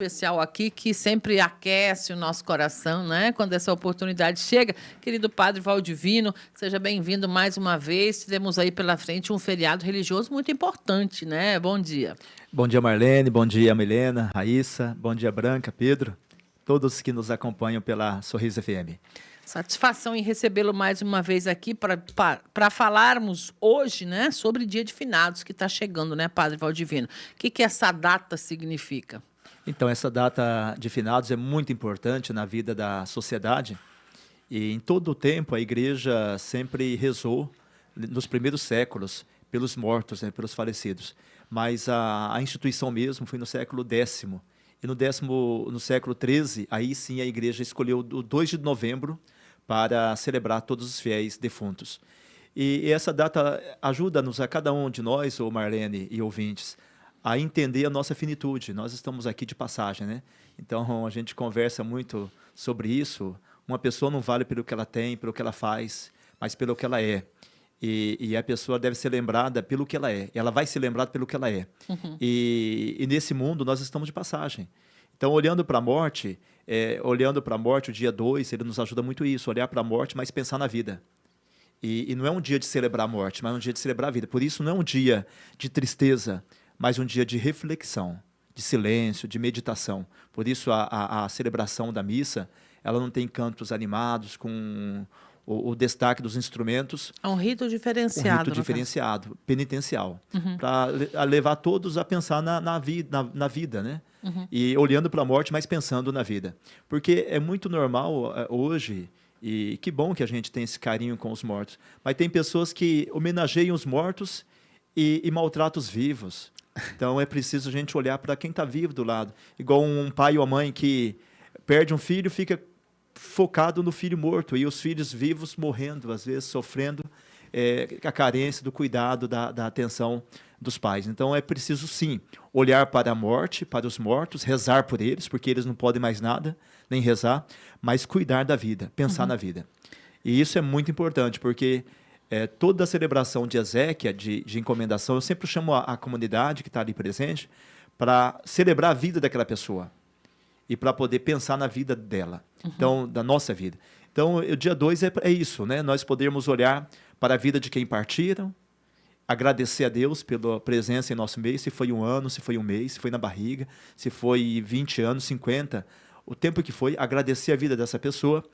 Especial aqui que sempre aquece o nosso coração, né? Quando essa oportunidade chega. Querido Padre Valdivino, seja bem-vindo mais uma vez. Temos aí pela frente um feriado religioso muito importante, né? Bom dia. Bom dia, Marlene. Bom dia, Milena, Raíssa. Bom dia, Branca, Pedro. Todos que nos acompanham pela Sorriso FM. Satisfação em recebê-lo mais uma vez aqui para falarmos hoje, né, sobre Dia de Finados que está chegando, né, Padre Valdivino? O que essa data significa? Então, essa data de finados é muito importante na vida da sociedade e em todo o tempo a igreja sempre rezou, nos primeiros séculos, pelos mortos, né, pelos falecidos. Mas a instituição mesmo foi no século X. E no século XIII, aí sim a igreja escolheu o 2 de novembro para celebrar todos os fiéis defuntos. E essa data ajuda-nos a cada um de nós, ou Marlene e ouvintes, a entender a nossa finitude. Nós estamos aqui de passagem, né? Então, a gente conversa muito sobre isso. Uma pessoa não vale pelo que ela tem, pelo que ela faz, mas pelo que ela é. E a pessoa deve ser lembrada pelo que ela é. Ela vai ser lembrada pelo que ela é. Uhum. E nesse mundo, nós estamos de passagem. Então, olhando para a morte, o dia 2, ele nos ajuda muito isso, olhar para a morte, mas pensar na vida. E não é um dia de celebrar a morte, mas é um dia de celebrar a vida. Por isso, não é um dia de tristeza, mas um dia de reflexão, de silêncio, de meditação. Por isso, a celebração da missa, ela não tem cantos animados com o destaque dos instrumentos. É um rito diferenciado. Um rito diferenciado, penitencial, para levar todos a pensar na vida, né? Uhum. E olhando para a morte, mas pensando na vida. Porque é muito normal hoje, e que bom que a gente tem esse carinho com os mortos, mas tem pessoas que homenageiam os mortos e maltratam os vivos. Então, é preciso a gente olhar para quem está vivo do lado. Igual um pai ou uma mãe que perde um filho, fica focado no filho morto, e os filhos vivos morrendo, às vezes sofrendo a carência do cuidado, da atenção dos pais. Então, é preciso, sim, olhar para a morte, para os mortos, rezar por eles, porque eles não podem mais nada, nem rezar, mas cuidar da vida, pensar na vida. E isso é muito importante, porque toda a celebração de exéquia, de encomendação, eu sempre chamo a comunidade que está ali presente para celebrar a vida daquela pessoa e para poder pensar na vida dela, então, da nossa vida. Então, o dia 2 é isso, né? Nós podemos olhar para a vida de quem partiram, agradecer a Deus pela presença em nosso meio, se foi um ano, se foi um mês, se foi na barriga, se foi 20 anos, 50, o tempo que foi, agradecer a vida dessa pessoa.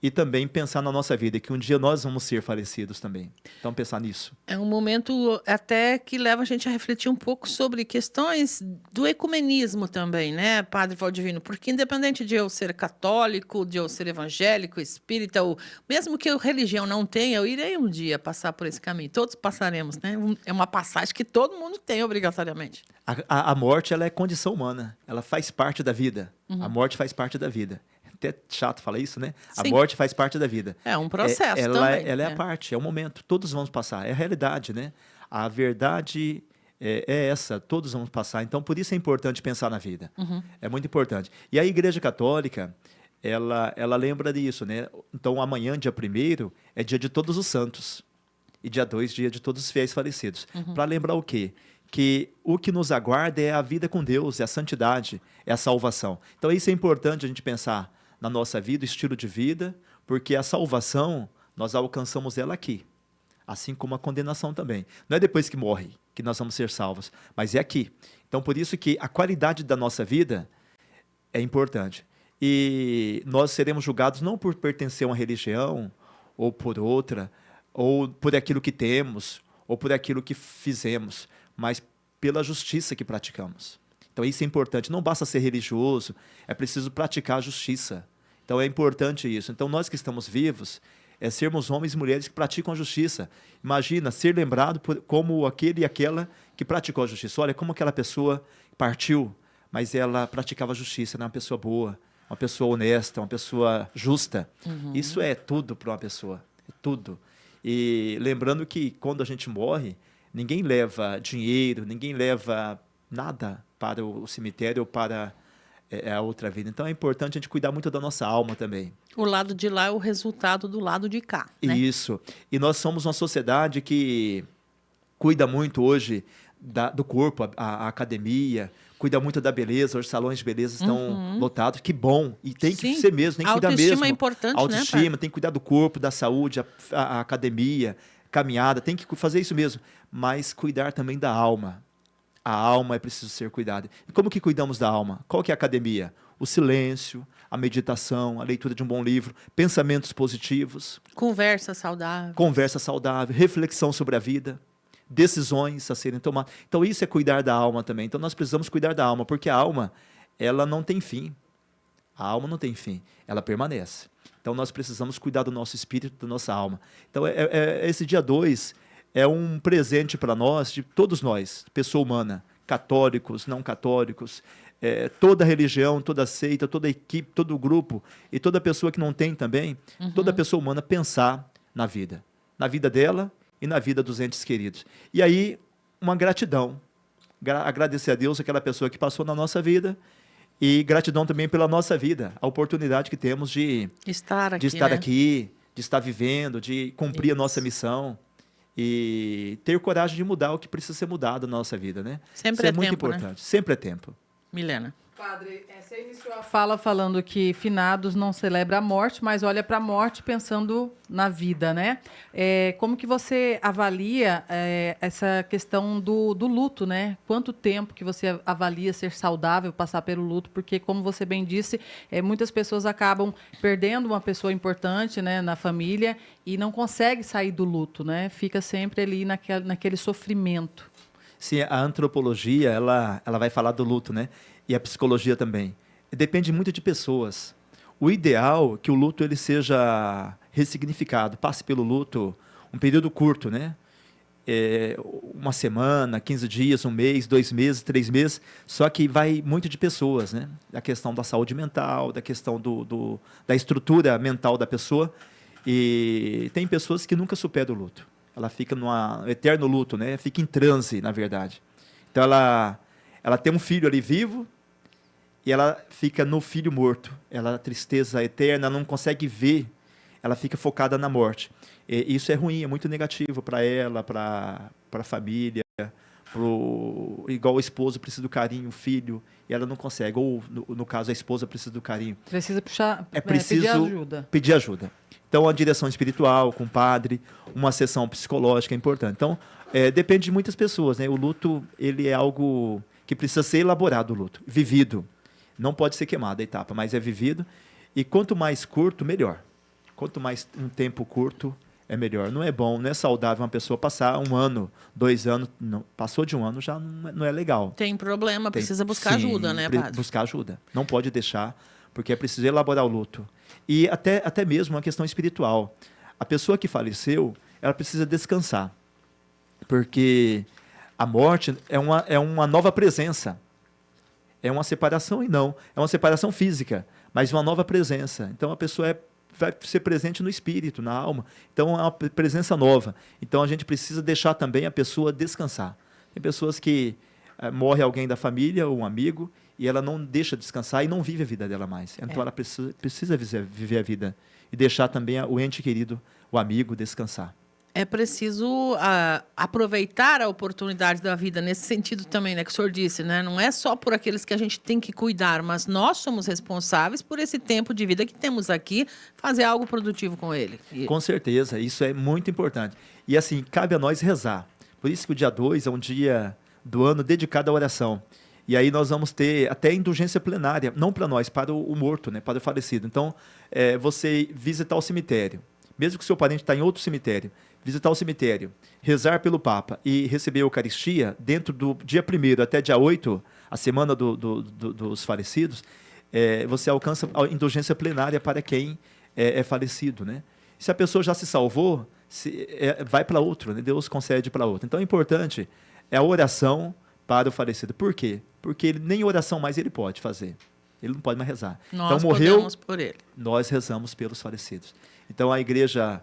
E também pensar na nossa vida, que um dia nós vamos ser falecidos também. Então, pensar nisso. É um momento até que leva a gente a refletir um pouco sobre questões do ecumenismo também, né, Padre Valdivino? Porque independente de eu ser católico, de eu ser evangélico, espírita, ou mesmo que eu religião não tenha, eu irei um dia passar por esse caminho. Todos passaremos, né? É uma passagem que todo mundo tem obrigatoriamente. A morte, ela é condição humana. Ela faz parte da vida. A morte faz parte da vida. Até chato falar isso, né? Sim. A morte faz parte da vida. É um processo também. Ela é a parte, é o momento. Todos vamos passar. É a realidade, né? A verdade é essa. Todos vamos passar. Então, por isso é importante pensar na vida. É muito importante. E a Igreja Católica, ela lembra disso, né? Então, amanhã, dia 1º, é dia de todos os santos. E dia 2, dia de todos os fiéis falecidos. Para lembrar o quê? Que o que nos aguarda é a vida com Deus, é a santidade, é a salvação. Então, isso é importante a gente pensar na nossa vida, estilo de vida, porque a salvação, nós alcançamos ela aqui, assim como a condenação também. Não é depois que morre que nós vamos ser salvos, mas é aqui. Então, por isso que a qualidade da nossa vida é importante. E nós seremos julgados não por pertencer a uma religião, ou por outra, ou por aquilo que temos, ou por aquilo que fizemos, mas pela justiça que praticamos. Então, isso é importante. Não basta ser religioso, é preciso praticar a justiça. Então, é importante isso. Então, nós que estamos vivos, sermos homens e mulheres que praticam a justiça. Imagina ser lembrado como aquele e aquela que praticou a justiça. Olha, como aquela pessoa partiu, mas ela praticava a justiça, era uma pessoa boa, uma pessoa honesta, uma pessoa justa. Isso é tudo para uma pessoa, é tudo. E lembrando que quando a gente morre, ninguém leva dinheiro, ninguém leva nada para o cemitério ou para a outra vida. Então, é importante a gente cuidar muito da nossa alma também. O lado de lá é o resultado do lado de cá, né? Isso. E nós somos uma sociedade que cuida muito hoje do corpo, a academia, cuida muito da beleza, os salões de beleza estão lotados, que bom, e tem que ser mesmo, tem que A cuidar mesmo. autoestima é importante, autoestima, né, tem que cuidar do corpo, da saúde, a academia, caminhada, tem que fazer isso mesmo, mas cuidar também da alma. A alma é preciso ser cuidada. E como que cuidamos da alma? Qual que é a academia? O silêncio, a meditação, a leitura de um bom livro, pensamentos positivos, Conversa saudável. conversa saudável, reflexão sobre a vida, decisões a serem tomadas. Então, isso é cuidar da alma também. Então, nós precisamos cuidar da alma, porque a alma, ela não tem fim. A alma não tem fim, ela permanece. Então, nós precisamos cuidar do nosso espírito, da nossa alma. Então, esse dia 2 é um presente para nós, de todos nós, pessoa humana, católicos, não católicos, toda religião, toda seita, toda equipe, todo grupo e toda pessoa que não tem também, toda pessoa humana pensar na vida dela e na vida dos entes queridos. E aí, uma gratidão. Agradecer a Deus aquela pessoa que passou na nossa vida e gratidão também pela nossa vida, a oportunidade que temos de Estar aqui, de estar vivendo, de cumprir a nossa missão e ter coragem de mudar o que precisa ser mudado na nossa vida, né? Sempre Isso é é muito tempo, né? importante. Sempre é tempo. Milena. Padre, você iniciou a fala falando que finados não celebra a morte, mas olha para a morte pensando na vida, né? Como que você avalia essa questão do luto, né? Quanto tempo que você avalia ser saudável passar pelo luto? Porque, como você bem disse, muitas pessoas acabam perdendo uma pessoa importante, né, na família e não consegue sair do luto, né? Fica sempre ali naquele sofrimento. Sim, a antropologia, ela vai falar do luto, né? E a psicologia também. Depende muito de pessoas. O ideal é que o luto ele seja ressignificado, passe pelo luto um período curto, né? Uma semana, 15 dias, um mês, 2 meses, 3 meses, só que vai muito de pessoas, né? Da questão da saúde mental, da questão da estrutura mental da pessoa. E tem pessoas que nunca superam o luto. Ela fica num eterno luto, né? Fica em transe, na verdade. Então, ela tem um filho ali vivo e ela fica no filho morto. Ela, tristeza eterna, não consegue ver. Ela fica focada na morte. E isso é ruim, é muito negativo para ela, para a família. Igual o esposo precisa do carinho, o filho, e ela não consegue. Ou, no caso, a esposa precisa do carinho. Precisa preciso pedir ajuda. Pedir ajuda. Então, a direção espiritual, com o padre, uma sessão psicológica é importante. Então, depende de muitas pessoas, né? O luto, ele é algo que precisa ser elaborado, o luto, vivido. Não pode ser queimado a etapa, mas é vivido. E quanto mais curto, melhor. Quanto mais um tempo curto, é melhor. Não é bom, não é saudável uma pessoa passar 1 ano, 2 anos, não, passou de 1 ano já não é legal. Tem problema, precisa buscar ajuda, né, padre? Buscar ajuda. Não pode deixar, porque é preciso elaborar o luto. E até mesmo uma questão espiritual. A pessoa que faleceu, ela precisa descansar. Porque a morte é uma nova presença. É uma separação e não. É uma separação física, mas uma nova presença. Então, a pessoa vai ser presente no espírito, na alma. Então, é uma presença nova. Então, a gente precisa deixar também a pessoa descansar. Tem pessoas que morre alguém da família, ou um amigo, e ela não deixa descansar e não vive a vida dela mais. Então, ela precisa viver a vida e deixar também o ente querido, o amigo, descansar. É preciso aproveitar a oportunidade da vida nesse sentido também, né, que o senhor disse, né? Não é só por aqueles que a gente tem que cuidar, mas nós somos responsáveis por esse tempo de vida que temos aqui, fazer algo produtivo com ele. Com certeza, isso é muito importante. E assim, cabe a nós rezar. Por isso que o dia 2 é um dia do ano dedicado à oração. E aí nós vamos ter até indulgência plenária, não para nós, para o morto, né, para o falecido. Então, você visitar o cemitério, mesmo que o seu parente está em outro cemitério, visitar o cemitério, rezar pelo Papa e receber a Eucaristia, dentro do dia 1º até dia 8, a semana dos falecidos, você alcança a indulgência plenária para quem é falecido, né? Se a pessoa já se salvou, vai para outro, né? Deus concede para outro. Então, é importante a oração para o falecido. Por quê? Porque nem oração mais ele pode fazer. Ele não pode mais rezar. Nós então, morreu, podemos por ele. Nós rezamos pelos falecidos. Então, a igreja,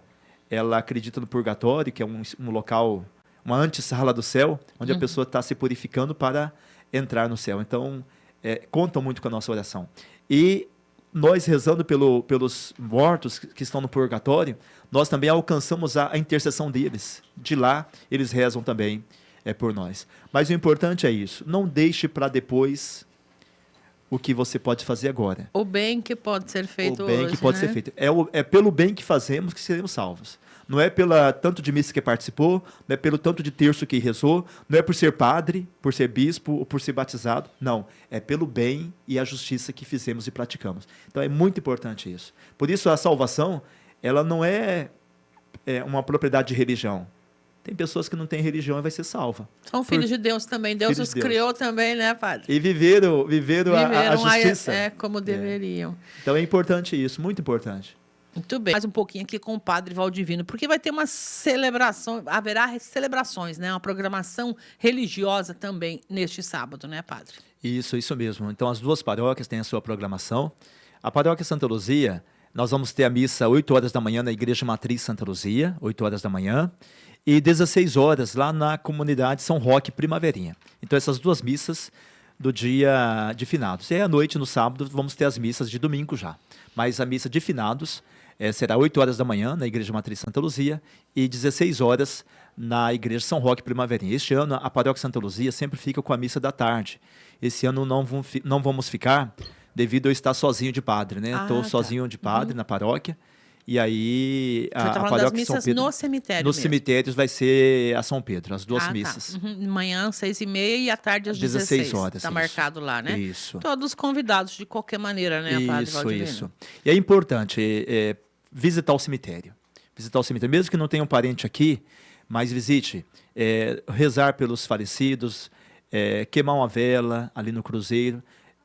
ela acredita no purgatório, que é um local, uma antessala do céu, onde a pessoa está se purificando para entrar no céu. Então, contam muito com a nossa oração. E nós rezando pelos mortos que estão no purgatório, nós também alcançamos a intercessão deles. De lá, eles rezam também é por nós. Mas o importante é isso. Não deixe para depois o que você pode fazer agora. O bem que pode ser feito hoje, O bem que pode né? ser feito. É pelo bem que fazemos que seremos salvos. Não é pela tanto de missa que participou, não é pelo tanto de terço que rezou, não é por ser padre, por ser bispo ou por ser batizado. Não, é pelo bem e a justiça que fizemos e praticamos. Então é muito importante isso. Por isso a salvação, ela não é uma propriedade de religião. Tem pessoas que não têm religião e vai ser salva. São filhos de Deus também. Deus Filhos os de Deus. criou também, né, padre? E viveram a justiça. Como deveriam. Então é importante isso, muito importante. Muito bem. Mais um pouquinho aqui com o padre Valdivino, porque vai ter uma celebração, haverá celebrações, né? Uma programação religiosa também neste sábado, né, padre? Isso mesmo. Então as duas paróquias têm a sua programação. A paróquia Santa Luzia, nós vamos ter a missa 8 horas da manhã na Igreja Matriz Santa Luzia, 8 horas da manhã, e 16 horas lá na comunidade São Roque Primaverinha. Então essas duas missas do dia de finados. E aí à noite, no sábado, vamos ter as missas de domingo já. Mas a missa de finados será 8 horas da manhã na Igreja Matriz Santa Luzia e 16 horas na Igreja São Roque Primaverinha. Este ano, a Paróquia Santa Luzia sempre fica com a missa da tarde. Esse ano não vamos ficar devido a eu estar sozinho de padre, né? Estou sozinho de padre na paróquia. E aí, Você está falando das missas no cemitério Nos mesmo. cemitérios vai ser a São Pedro, as duas missas. Tá. Manhã, 6h30 e à tarde às 16 horas. Está isso. marcado lá, né? Isso. Todos convidados de qualquer maneira, né, padre Valdivino? Isso. E é importante visitar o cemitério. Visitar o cemitério. Mesmo que não tenha um parente aqui, mas visite. Rezar pelos falecidos, queimar uma vela ali no cruzeiro.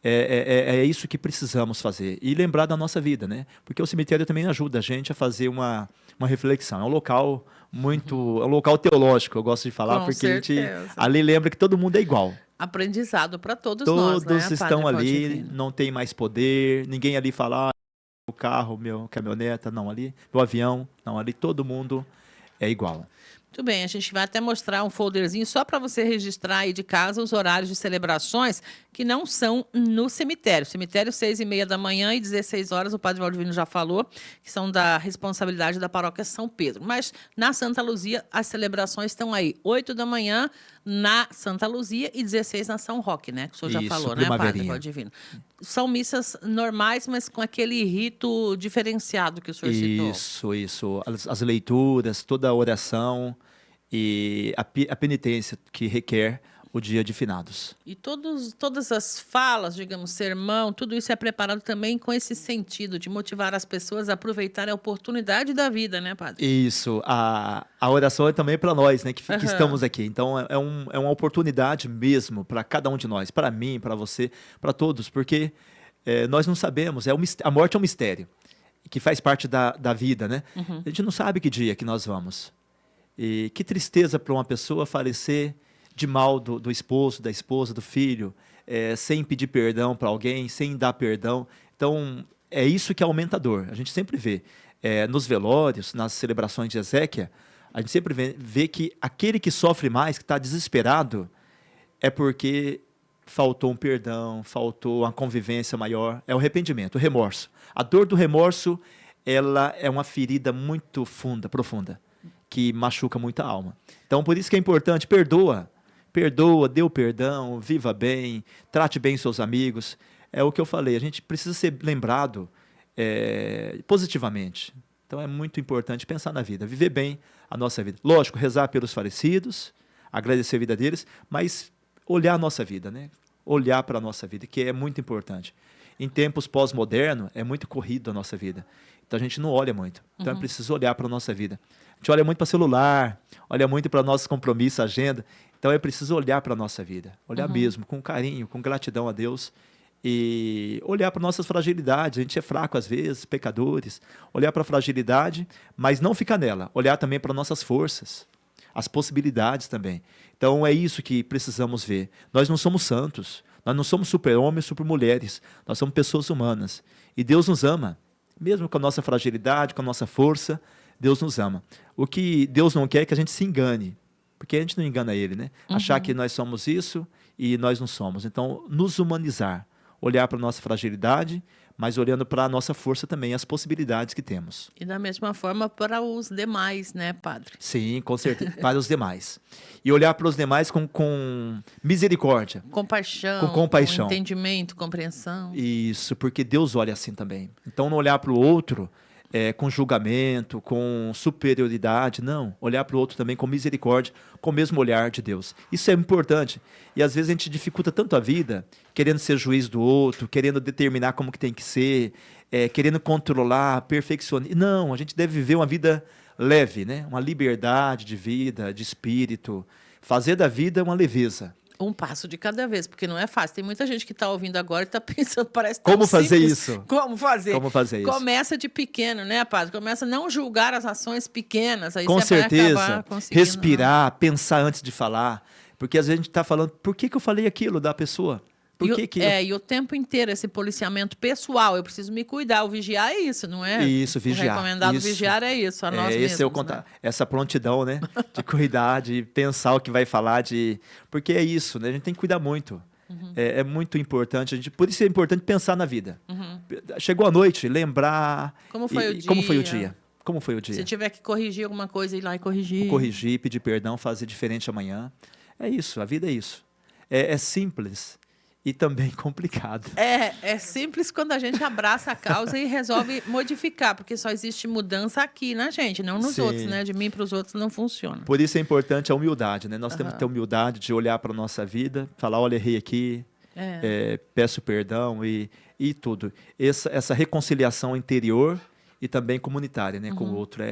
É isso que precisamos fazer. E lembrar da nossa vida, né? Porque o cemitério também ajuda a gente a fazer uma reflexão. É um local é um local teológico, eu gosto de falar, Com porque certeza. a gente ali lembra que todo mundo é igual. Aprendizado para todos nós, né, Todos estão padre ali, Valdivino? não tem mais poder, ninguém ali fala, o carro, meu caminhoneta, não ali, o avião, não ali, todo mundo é igual. Muito bem, a gente vai até mostrar um folderzinho só para você registrar aí de casa os horários de celebrações que não são no cemitério. Cemitério, 6h30 da manhã e 16 horas, o padre Valdivino já falou, que são da responsabilidade da paróquia São Pedro. Mas na Santa Luzia, as celebrações estão aí, 8 da manhã na Santa Luzia e 16 na São Roque, né? Que o senhor já Isso, falou, né, padre Primaverinha. Valdivino? São missas normais, mas com aquele rito diferenciado que o senhor citou. Isso. As leituras, toda a oração e a penitência que requer o dia de finados. E todas as falas, digamos, sermão, tudo isso é preparado também com esse sentido de motivar as pessoas a aproveitar a oportunidade da vida, né, padre? Isso. A oração é também para nós, né, que estamos aqui. Então, é uma oportunidade mesmo para cada um de nós, para mim, para você, para todos, porque nós não sabemos, a morte é um mistério, que faz parte da vida, né? A gente não sabe que dia que nós vamos. E que tristeza para uma pessoa falecer de mal do esposo, da esposa, do filho, sem pedir perdão para alguém, sem dar perdão. Então, é isso que aumenta a dor. A gente sempre vê nos velórios, nas celebrações de exéquia, a gente sempre vê que aquele que sofre mais, que está desesperado, é porque faltou um perdão, faltou uma convivência maior, é o arrependimento, o remorso. A dor do remorso, ela é uma ferida muito profunda, que machuca muito a alma. Então, por isso que é importante, perdoa, dê o perdão, viva bem, trate bem seus amigos. É o que eu falei, a gente precisa ser lembrado positivamente. Então, é muito importante pensar na vida, viver bem a nossa vida. Lógico, rezar pelos falecidos, agradecer a vida deles, mas olhar a nossa vida, né? Olhar para a nossa vida, que é muito importante. Em tempos pós-modernos, é muito corrido a nossa vida. Então, a gente não olha muito. Então, é preciso olhar para a nossa vida. A gente olha muito para celular, olha muito para nossos compromissos, agenda. Então, é preciso olhar para a nossa vida. Olhar mesmo, com carinho, com gratidão a Deus. E olhar para nossas fragilidades. A gente é fraco às vezes, pecadores. Olhar para a fragilidade, mas não ficar nela. Olhar também para nossas forças, as possibilidades também. Então, é isso que precisamos ver. Nós não somos santos. Nós não somos super-homens, super-mulheres. Nós somos pessoas humanas. E Deus nos ama. Mesmo com a nossa fragilidade, com a nossa força, Deus nos ama. O que Deus não quer é que a gente se engane, porque a gente não engana Ele, né? Achar que nós somos isso e nós não somos. Então, nos humanizar, olhar para a nossa fragilidade, mas olhando para a nossa força também, as possibilidades que temos. E da mesma forma para os demais, né, Padre? Sim, com certeza, para os demais. E olhar para os demais com misericórdia. Compaixão, Com compaixão. com entendimento, compreensão. Isso, porque Deus olha assim também. Então, não olhar para o outro com julgamento, com superioridade, não. Olhar para o outro também com misericórdia, com o mesmo olhar de Deus. Isso é importante. E às vezes a gente dificulta tanto a vida, querendo ser juiz do outro, querendo determinar como que tem que ser, querendo controlar, perfeccionar. Não, a gente deve viver uma vida leve, né? Uma liberdade de vida, de espírito. Fazer da vida uma leveza. Um passo de cada vez, porque não é fácil. Tem muita gente que está ouvindo agora e está pensando, parece tão Como fazer simples. isso? Como fazer? Como fazer isso? Começa de pequeno, né, Padre? Começa a não julgar as ações pequenas. Aí Com você vai certeza. acabar conseguindo, Respirar, pensar antes de falar. Porque às vezes a gente está falando, por que eu falei aquilo da pessoa? Por que que... E o tempo inteiro, esse policiamento pessoal, eu preciso me cuidar. O vigiar é isso, não é? Isso, vigiar. O recomendado Isso. vigiar é isso, a nós mesmos. Esse é o essa prontidão, né? De cuidar, de pensar o que vai falar, porque é isso, né? A gente tem que cuidar muito. É muito importante. Por isso é importante pensar na vida. Chegou a noite, lembrar. Como foi o dia? Como foi o dia? Como foi o dia? Se tiver que corrigir alguma coisa, ir lá e corrigir. Corrigir, pedir perdão, fazer diferente amanhã. É isso, a vida é isso. É simples e também complicado. É simples quando a gente abraça a causa e resolve modificar, porque só existe mudança aqui na gente, não nos Sim. outros, né? De mim para os outros não funciona. Por isso é importante a humildade, né? Nós temos que ter humildade de olhar para a nossa vida, falar, olha, errei aqui, peço perdão e tudo. Essa reconciliação interior e também comunitária, né? Com o outro.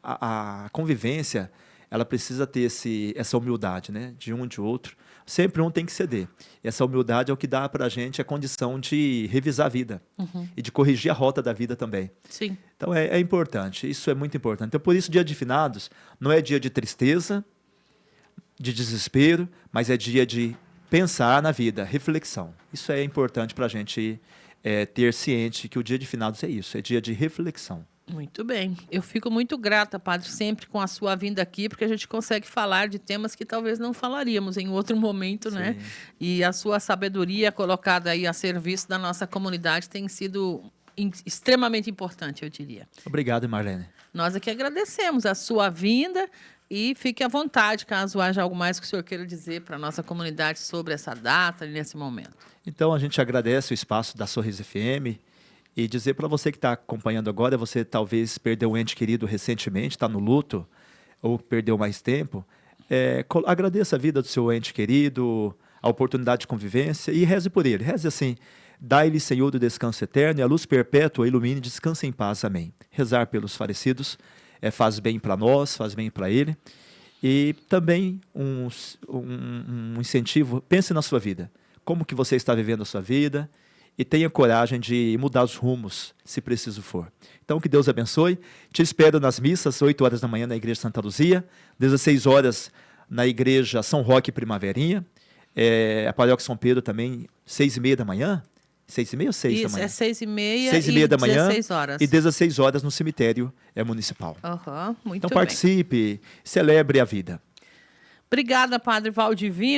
A convivência, ela precisa ter essa humildade, né? De um e de outro. Sempre um tem que ceder. Essa humildade é o que dá para a gente a condição de revisar a vida e de corrigir a rota da vida também. Sim. Então, é importante. Isso é muito importante. Então, por isso, dia de finados não é dia de tristeza, de desespero, mas é dia de pensar na vida, reflexão. Isso é importante para a gente ter ciente que o dia de finados é isso, é dia de reflexão. Muito bem. Eu fico muito grata, Padre, sempre com a sua vinda aqui, porque a gente consegue falar de temas que talvez não falaríamos em outro momento, né? E a sua sabedoria colocada aí a serviço da nossa comunidade tem sido extremamente importante, eu diria. Obrigado, Marlene. Nós aqui agradecemos a sua vinda e fique à vontade, caso haja algo mais que o senhor queira dizer para a nossa comunidade sobre essa data e nesse momento. Então, a gente agradece o espaço da Sorriso FM e dizer para você que está acompanhando agora, você talvez perdeu um ente querido recentemente, está no luto, ou perdeu mais tempo, agradeça a vida do seu ente querido, a oportunidade de convivência e reze por ele. Reze assim, dai-lhe, Senhor, do descanso eterno e a luz perpétua ilumine, descanse em paz. Amém. Rezar pelos falecidos faz bem para nós, faz bem para ele. E também um incentivo, pense na sua vida. Como que você está vivendo a sua vida? E tenha coragem de mudar os rumos, se preciso for. Então, que Deus abençoe. Te espero nas missas, 8 horas da manhã na Igreja Santa Luzia, 16 horas na Igreja São Roque Primaverinha, a Paróquia São Pedro também, 6h30 da manhã. 6h30 ou 6 da manhã? Isso, é 6h30 6h30 da manhã 16 horas. E 16 horas no cemitério municipal. Muito Então, bem. participe, celebre a vida. Obrigada, Padre Valdivino.